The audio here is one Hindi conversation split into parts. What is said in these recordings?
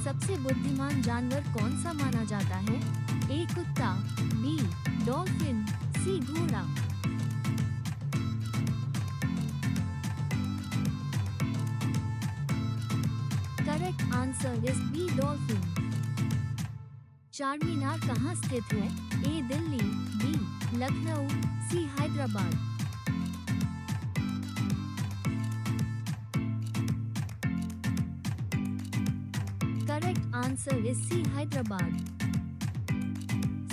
सबसे बुद्धिमान जानवर कौन सा माना जाता है? ए कुत्ता, बी डॉल्फिन, सी घोड़ा। Correct answer is B dolphin. Char Minar कहाँ स्थित है? A Delhi, B Lucknow, C Hyderabad. Correct answer is C Hyderabad.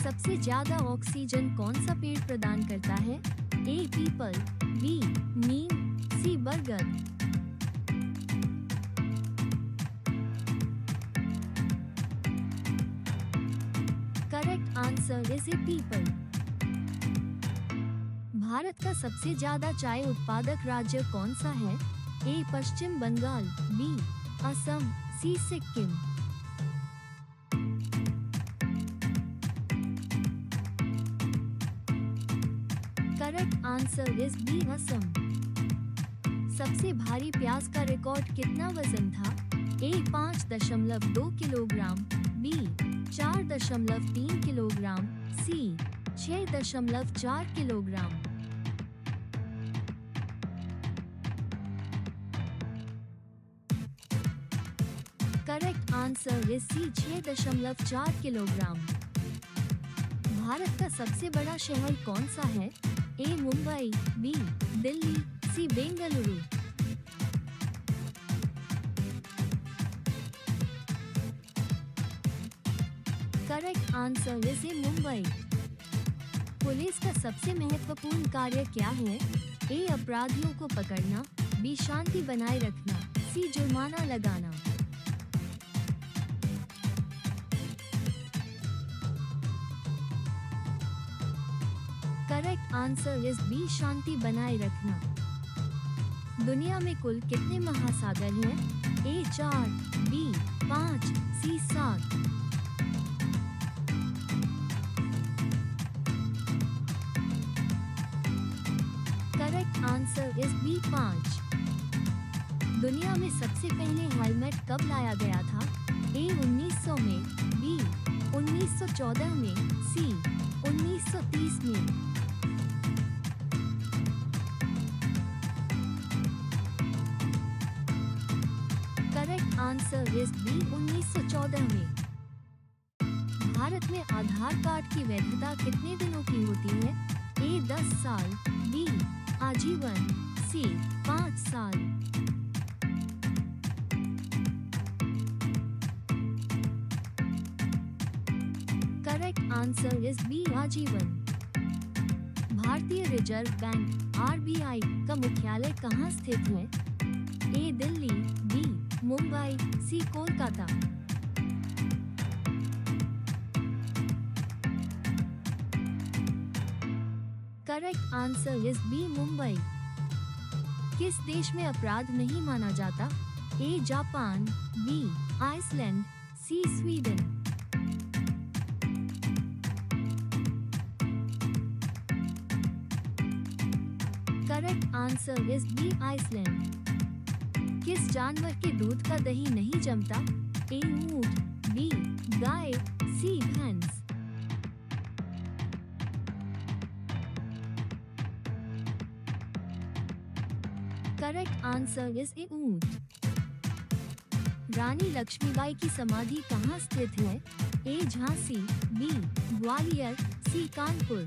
सबसे ज्यादा ऑक्सीजन कौन सा पेड़ प्रदान करता है? ए पीपल, बी नीम, सी बरगद। करेक्ट आंसर इज ए पीपल। भारत का सबसे ज्यादा चाय उत्पादक राज्य कौन सा है? A Paschim Bangal, B Assam, C Sikkim. Correct answer is B Assam. सबसे भारी प्याज का रिकॉर्ड कितना वजन था? A 5.2 kilogram, B 4.3 kilogram, C 6.4 kilogram. Correct answer is C 6.4 kilogram. Bharat का सबसे बड़ा शहर कौन सा है? A Mumbai, B Delhi, C Bengaluru. Correct answer is A Mumbai. Police का सबसे महत्वपूर्ण कार्य क्या है? ए अपराधियों को पकड़ना, बी शांति बनाए रखना, सी जुर्माना लगाना। करेक्ट आंसर इज बी शांति बनाए रखना। दुनिया में कुल कितने महासागर हैं? A 4, B 5, C 7। Correct answer is B 5। दुनिया में सबसे पहले हेलमेट कब लाया गया था? ए 1900 में, बी 1914 में, सी 1930 में। करेक्ट आंसर इज बी 1914 में। भारत में आधार कार्ड की वैधता कितने दिनों की होती है? ए 10 साल, बी आजीवन, सी 5 साल। करेक्ट आंसर इज बी आजीवन। भारतीय रिजर्व बैंक आरबीआई का मुख्यालय कहाँ स्थित है? A Delhi, B Mumbai, C Kolkata. Correct answer is B Mumbai. किस देश में अपराध नहीं माना जाता? A Japan, B Iceland, C Sweden. Correct answer is B Iceland. किस जानवर के दूध का दही नहीं जमता? ए ऊंट, बी गाय, सी भैंस। करेक्ट आंसर इज ए ऊंट। रानी लक्ष्मीबाई की समाधि कहाँ स्थित है? A Jhansi, B Gwalior, C Kanpur.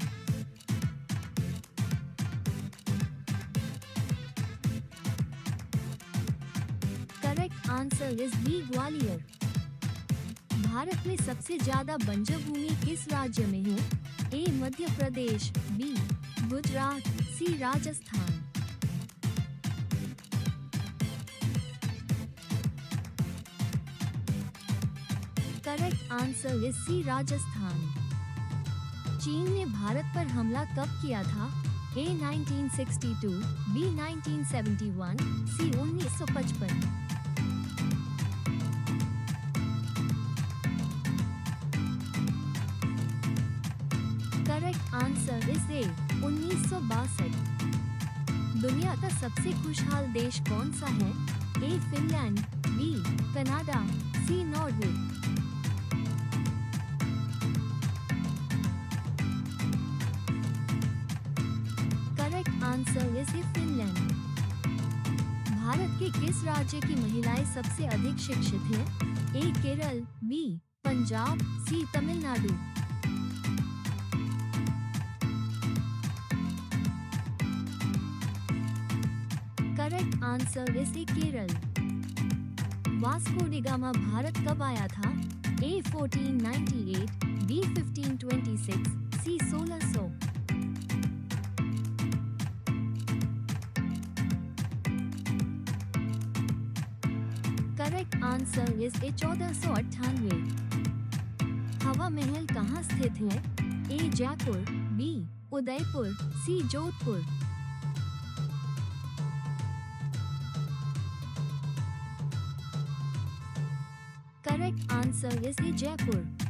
Correct answer is B Gwalior. Bharat में सबसे ज्यादा बंजर भूमि किस राज्य में है? A Madhya Pradesh, B Gujarat, C Rajasthan. Correct answer is C Rajasthan. चीन ने भारत पर हमला कब किया था? A 1962, B 1971, C 1955। Correct answer is A 1962। दुनिया का सबसे खुशहाल देश कौन सा है? A Finland, B Canada, C Norway. Correct answer is Finland. Bharat के किस राज्य की महिलाएं सबसे अधिक शिक्षित हैं? A Kerala, B Punjab, C Tamil Nadu. Correct answer is A Kerala. Vasco da Gama Bharat कब आया था? A 1498, B 1526, C 1600। Correct answer is A 1498। Hawa Mahal कहाँ स्थित है? A Jaipur, B Udaipur, C Jodhpur. Correct answer is A Jaipur.